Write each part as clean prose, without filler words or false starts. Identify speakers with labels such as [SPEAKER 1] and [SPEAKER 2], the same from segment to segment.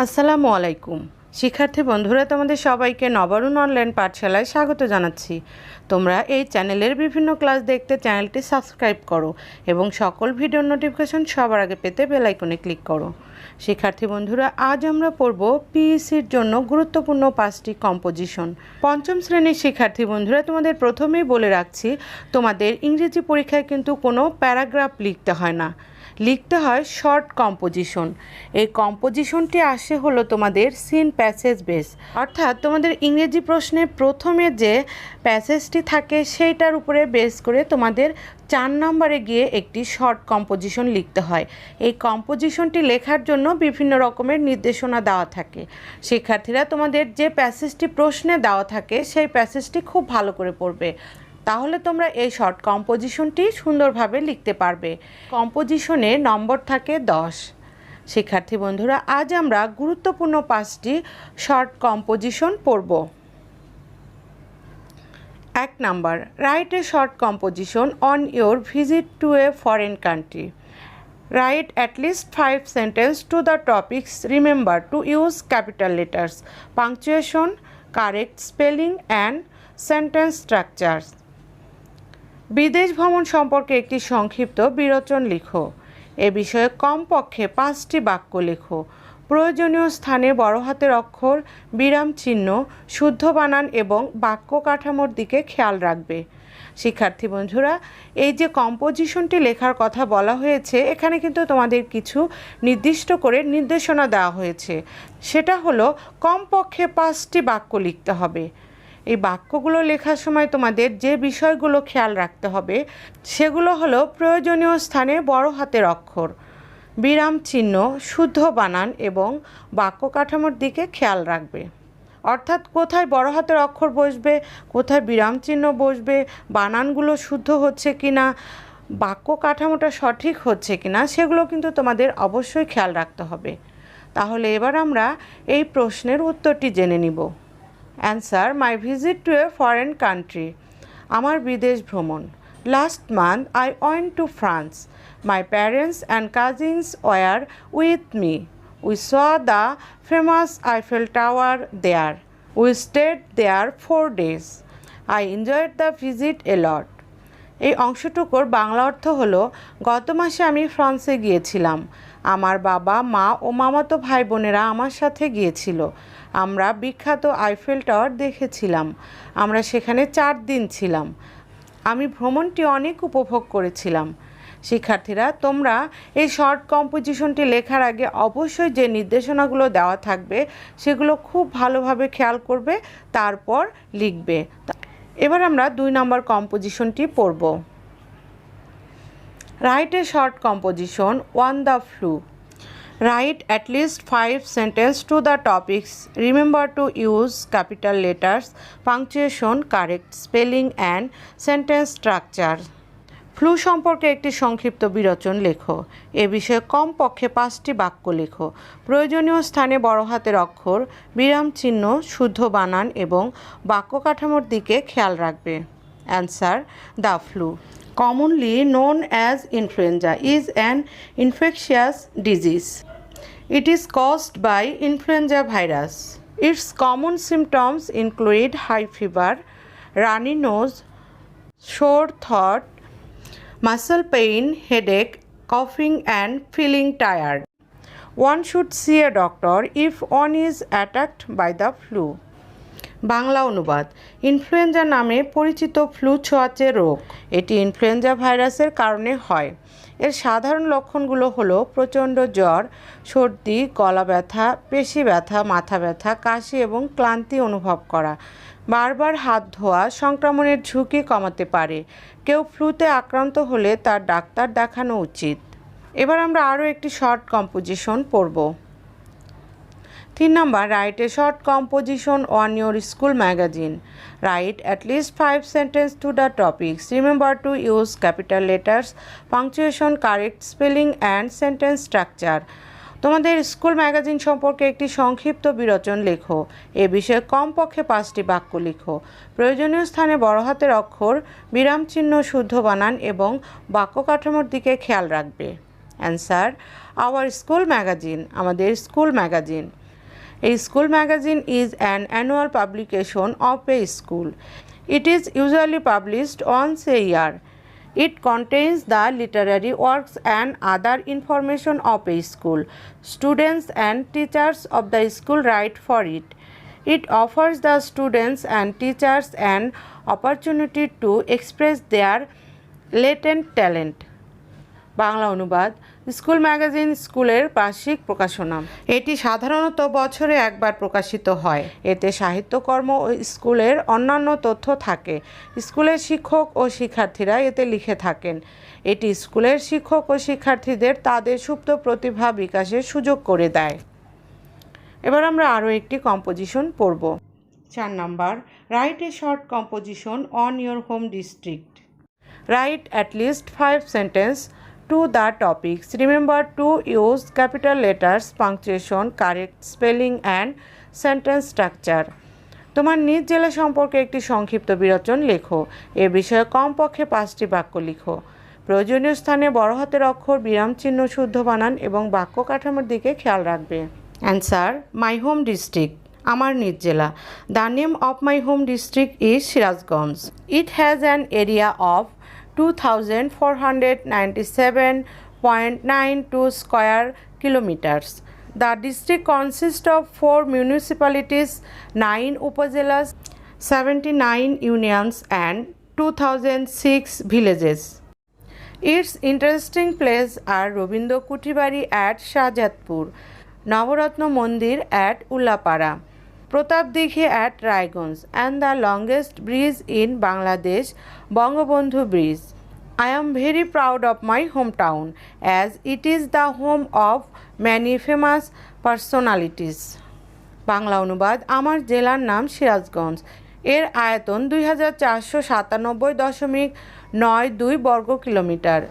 [SPEAKER 1] আসসালামু আলাইকুম শিক্ষার্থী বন্ধুরা, তোমাদের সবাইকে নবারুণ অনলাইন পাঠশালায় স্বাগত জানাচ্ছি। তোমরা এই চ্যানেলের বিভিন্ন ক্লাস দেখতে চ্যানেলটি সাবস্ক্রাইব করো এবং সকল ভিডিওর নোটিফিকেশন সবার আগে পেতে বেল আইকনে ক্লিক করো। শিক্ষার্থী বন্ধুরা, আজ আমরা পড়ব পিইসির জন্য গুরুত্বপূর্ণ 5টি কম্পোজিশন। পঞ্চম শ্রেণীর শিক্ষার্থী বন্ধুরা, তোমাদের প্রথমেই বলে রাখছি, তোমাদের ইংরেজি পরীক্ষায় কিন্তু কোনো প্যারাগ্রাফ লিখতে হয় না, লিখতে হয় শর্ট কম্পোজিশন। এই কম্পোজিশনটি আসে হলো তোমাদের সিন প্যাসেজ বেস, অর্থাৎ তোমাদের ইংরেজি প্রশ্নে প্রথমে যে প্যাসেজটি থাকে সেইটার উপরে বেস করে তোমাদের 4 নম্বরে গিয়ে একটি শর্ট কম্পোজিশন লিখতে হয়। এই কম্পোজিশনটি লেখার জন্য বিভিন্ন রকমের নির্দেশনা দেওয়া থাকে। শিক্ষার্থীরা তোমাদের যে প্যাসেজটি প্রশ্নে দেওয়া থাকে সেই প্যাসেজটি খুব ভালো করে পড়বে, তাহলে তোমরা এই শর্ট কম্পোজিশনটি সুন্দরভাবে লিখতে পারবে। কম্পোজিশনে নম্বর থাকে 10। শিক্ষার্থী বন্ধুরা, আজ আমরা গুরুত্বপূর্ণ 5টি শর্ট কম্পোজিশন পড়ব। 1 number, write a short composition on your visit to a foreign country. Right at least 5 sentences to the topics. Remember to use capital letters, punctuation, correct spelling and sentence structures. বিদেশ ভ্রমণ সম্পর্কে একটি সংক্ষিপ্ত বিরোচন লিখো। এ বিষয়ে কমপক্ষে 5টি বাক্য লেখো। প্রয়োজনীয় স্থানে বড় হাতের অক্ষর, বিরাম চিহ্ন, শুদ্ধ বানান এবং বাক্য কাঠামোর দিকে খেয়াল রাখবে। শিক্ষার্থী বন্ধুরা, এই যে কম্পোজিশনটি লেখার কথা বলা হয়েছে, এখানে কিন্তু তোমাদের কিছু নির্দিষ্ট করে নির্দেশনা দেওয়া হয়েছে। সেটা হলো কমপক্ষে 5টি বাক্য লিখতে হবে। এই বাক্যগুলো লেখার সময় তোমাদের যে বিষয়গুলো খেয়াল রাখতে হবে সেগুলো হলো প্রয়োজনীয় স্থানে বড় হাতের অক্ষর, বিরাম চিহ্ন, শুদ্ধ বানান এবং বাক্য কাঠামোর দিকে খেয়াল রাখবে। অর্থাৎ কোথায় বড় হাতের অক্ষর বসবে, কোথায় বিরাম চিহ্ন বসবে, বানানগুলো শুদ্ধ হচ্ছে কিনা, বাক্য কাঠামোটা সঠিক হচ্ছে কিনা, সেগুলো কিন্তু তোমাদের অবশ্যই খেয়াল রাখতে হবে। তাহলে এবার আমরা এই প্রশ্নের উত্তরটি জেনে নিব। Answer, my visit to a foreign country. আমার বিদেশ ভ্রমণ। Last month I went to France. My parents and cousins were with me. We saw the famous Eiffel tower there. We stayed there 4 days. I enjoyed the visit a lot. এই অংশটুকুর বাংলা অর্থ হলো, গত মাসে আমি ফ্রান্সে গিয়েছিলাম। আমার বাবা, মা ও মামাতো ভাই বোনেরা আমার সাথে গিয়েছিল। আমরা বিখ্যাত আইফেল টাওয়ার দেখেছিলাম। আমরা সেখানে 4 দিন ছিলাম। আমি ভ্রমণটি অনেক উপভোগ করেছিলাম। শিক্ষার্থীরা, তোমরা এই শর্ট কম্পোজিশনটি লেখার আগে অবশ্যই যে নির্দেশনাগুলো দেওয়া থাকবে সেগুলো খুব ভালোভাবে খেয়াল করবে, তারপর লিখবে। এবার আমরা 2 নম্বর কম্পোজিশনটি পড়ব। Write a short composition on the flu. Write at least 5 sentences to the topics. Remember to use capital letters, punctuation, correct spelling and sentence structure. Flu সম্পর্কে একটি সংক্ষিপ্ত বিরোচন লেখো। এ বিষয়ে কমপক্ষে 5টি বাক্য লেখো। প্রয়োজনীয় স্থানে বড় হাতের অক্ষর, বিরাম চিহ্ন, শুদ্ধ বানান এবং বাক্য কাঠামোর দিকে খেয়াল রাখবে। Answer, the flu, commonly known as influenza, is an infectious disease. It is caused by influenza virus. Its common symptoms include high fever, runny nose, sore throat, muscle pain, headache, coughing and feeling tired. One should see a doctor if one is attacked by the flu. Bangla অনুবাদ। Influenza নামে পরিচিত flu ছোঁয়াচে রোগ। এটি influenza ভাইরাসের কারণে হয়। এর সাধারণ লক্ষণগুলো হলো প্রচণ্ড জ্বর, সর্দি, গলা ব্যথা, পেশি ব্যথা, মাথা ব্যথা, কাশি এবং ক্লান্তি অনুভব করা। বারবার হাত ধোয়া সংক্রমণের ঝুঁকি কমাতে পারে। কেউ ফ্লুতে আক্রান্ত হলে তার ডাক্তার দেখানো উচিত। এবার আমরা আরও একটি শর্ট কম্পোজিশন পড়ব। 3 number, write a short composition on your school magazine. Write at least 5 sentences to the topics. Remember to use capital letters, punctuation, correct spelling and sentence structure. তোমাদের স্কুল ম্যাগাজিন সম্পর্কে একটি সংক্ষিপ্ত বিরোচন লেখো। এ বিষয়ে কমপক্ষে 5টি বাক্য লিখো। প্রয়োজনীয় স্থানে বড় হাতের অক্ষর, বিরাম চিহ্ন, শুদ্ধ বানান এবং বাক্য কাঠামোর দিকে খেয়াল রাখবে। অ্যান্সার, আওয়ার স্কুল ম্যাগাজিন, আমাদের school magazine. A school magazine is an annual publication of a school. It is usually published once a year. It contains the literary works and other information of a school. Students and teachers of the school write for it. It offers the students and teachers an opportunity to express their latent talent. Bangla অনুবাদ school magazine স্কুলের বার্ষিক প্রকাশনা। এটি সাধারণত বছরে একবার প্রকাশিত হয়। এতে সাহিত্যকর্ম ও স্কুলের অন্যান্য তথ্য থাকে। স্কুলের শিক্ষক ও শিক্ষার্থীরা এতে লিখে থাকেন। এটি স্কুলের শিক্ষক ও শিক্ষার্থীদের তাদের সুপ্ত প্রতিভা বিকাশের সুযোগ করে দেয়। এবার আমরা আরও একটি কম্পোজিশন পড়ব। 4 number, write a short composition on your home district. Right at least 5 sentence to the topics. Remember to use capital letters, punctuation, correct spelling and sentence structure. তোমার নিজ জেলা সম্পর্কে একটি সংক্ষিপ্ত বিরোচন লেখো। এ বিষয়ে কমপক্ষে 5টি বাক্য লিখো। প্রয়োজনীয় স্থানে বড় হাতের অক্ষর, বিরাম চিহ্ন, শুদ্ধ বানান এবং বাক্য কাঠামোর দিকে খেয়াল রাখবে। অ্যান্সার, মাই হোম ডিস্ট্রিক্ট, আমার নিজ জেলা। The name of my home district is Sirajganj. It has an area of 2497.92 square kilometers. The district consists of 4 municipalities, 9 upazilas, 79 unions and 2006 villages. Its interesting places are Robindra Kutibari at Shahjatpur, Nabarun Mandir at Ullapara, Pratap Dighi at Raiganj, and the longest bridge in Bangladesh, Bangabandhu Bridge. I am very proud of my hometown as it is the home of many famous personalities. Bangla অনুবাদ, আমার জেলার নাম সিরাজগঞ্জ। এর আয়তন 2497.92 বর্গ kilometre.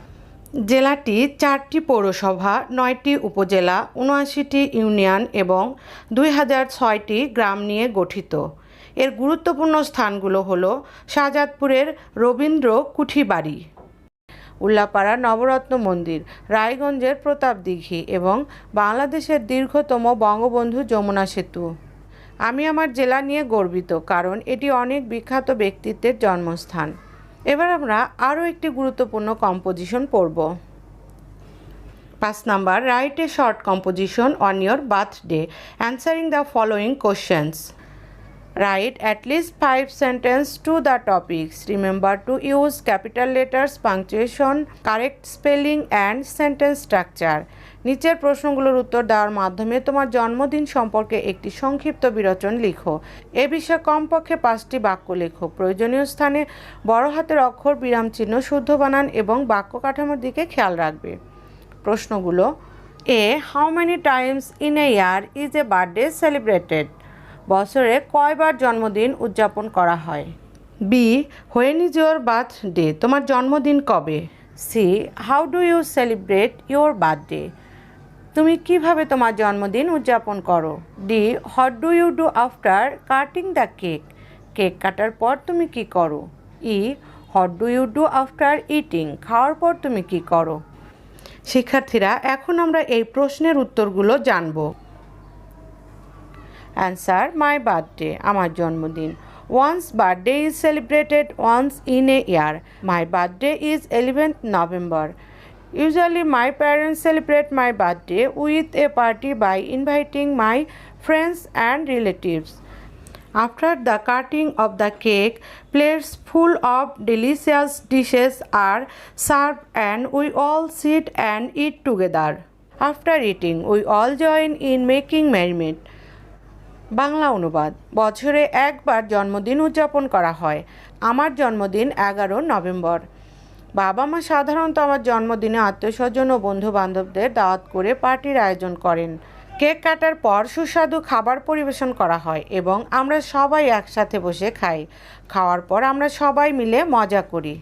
[SPEAKER 1] জেলাটি 4টি পৌরসভা, 9টি উপজেলা, 79টি ইউনিয়ন এবং 2006টি গ্রাম নিয়ে গঠিত। এর গুরুত্বপূর্ণ স্থানগুলো হলো শাহজাদপুরের রবীন্দ্র কুঠিবাড়ি, উল্লাপাড়া নবরত্ন মন্দির, রায়গঞ্জের প্রতাপ দিঘি এবং বাংলাদেশের দীর্ঘতম বঙ্গবন্ধু যমুনা সেতু। আমি আমার জেলা নিয়ে গর্বিত কারণ এটি অনেক বিখ্যাত ব্যক্তিত্বের জন্মস্থান। এবার আমরা আরও একটি গুরুত্বপূর্ণ কম্পোজিশন পড়ব। 5 number, write a short composition on your birthday answering the following questions. Write at least 5 sentences to the topics. Remember to use capital letters, punctuation, correct spelling and sentence structure. নিচের প্রশ্নগুলোর উত্তর দেওয়ার মাধ্যমে তোমার জন্মদিন সম্পর্কে একটি সংক্ষিপ্ত বিরোচন লিখো। এ বিষয়ে কমপক্ষে 5টি বাক্য লেখো। প্রয়োজনীয় স্থানে বড় হাতের অক্ষর, বিরাম চিহ্ন, শুদ্ধ বানান এবং বাক্য কাঠামোর দিকে খেয়াল রাখবে। প্রশ্নগুলো: A, how many times in a year is a birthday celebrated? বছরে কয়বার জন্মদিন উদযাপন করা হয়? B, when is your birthday? তোমার জন্মদিন কবে? C, how do you celebrate your birthday? তুমি কিভাবে তোমার জন্মদিন উদযাপন করো? D, what do you do after cutting the cake? Cake কাটার পর তুমি কি করো? E, what do you do after eating? খাওয়ার পর তুমি কি করো? শিক্ষার্থীরা, এখন আমরা এই প্রশ্নের উত্তরগুলো জানব। অ্যান্সার, মাই বার্থডে, আমার জন্মদিন। Once birthday is celebrated once in a year. My birthday is 11th November. Usually my parents celebrate my birthday with a party by inviting my friends and relatives. After the cutting of the cake, plates full of delicious dishes are served and we all sit and eat together. After eating, we all join in making merriment. Bangla অনুবাদ, বছরে একবার জন্মদিন উদযাপন করা হয়। আমার জন্মদিন 11 November. বাবা মা সাধারণত আমার জন্মদিনে আত্মীয়স্বজন ও বন্ধু বান্ধবদের দাওয়াত করে পার্টির আয়োজন করেন। কেক কাটার পর সুস্বাদু খাবার পরিবেশন করা হয় এবং আমরা সবাই একসাথে বসে খাই। খাওয়ার পর আমরা সবাই মিলে মজা করি।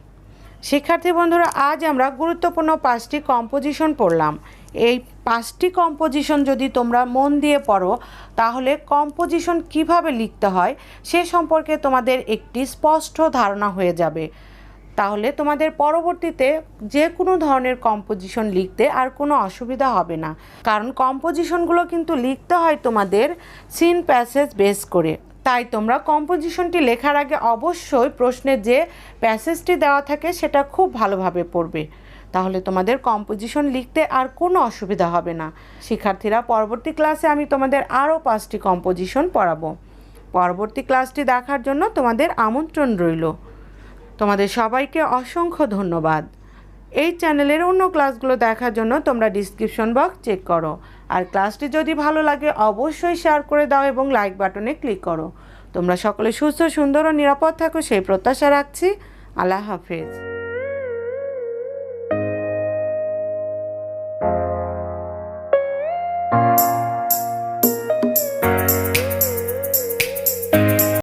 [SPEAKER 1] শিক্ষার্থী বন্ধুরা, আজ আমরা গুরুত্বপূর্ণ 5টি কম্পোজিশন পড়লাম। এই 5টি কম্পোজিশন যদি তোমরা মন দিয়ে পড়ো তাহলে কম্পোজিশন কিভাবে লিখতে হয় সে সম্পর্কে তোমাদের একটি স্পষ্ট ধারণা হয়ে যাবে। তাহলে তোমাদের পরবর্তীতে যে কোনো ধরনের কম্পোজিশন লিখতে আর কোনো অসুবিধা হবে না, কারণ কম্পোজিশনগুলো কিন্তু লিখতে হয় তোমাদের সিন প্যাসেজ বেস করে। তাই তোমরা কম্পোজিশনটি লেখার আগে অবশ্যই প্রশ্নের যে প্যাসেজটি দেওয়া থাকে সেটা খুব ভালোভাবে পড়বে, তাহলে তোমাদের কম্পোজিশন লিখতে আর কোনো অসুবিধা হবে না। শিক্ষার্থীরা, পরবর্তী ক্লাসে আমি তোমাদের আরও 5টি কম্পোজিশন পড়াবো। পরবর্তী ক্লাসটি দেখার জন্য তোমাদের আমন্ত্রণ রইল। তোমাদের সবাইকে অসংখ্য ধন্যবাদ। এই চ্যানেলের অন্য ক্লাসগুলো দেখার জন্য তোমরা ডিসক্রিপশন বক্স চেক করো। আর ক্লাসটি যদি ভালো লাগে অবশ্যই শেয়ার করে দাও এবং লাইক বাটনে ক্লিক করো। তোমরা সকলে সুস্থ, সুন্দর ও নিরাপদ থাকো সেই প্রত্যাশা রাখছি। আল্লাহ হাফেজ।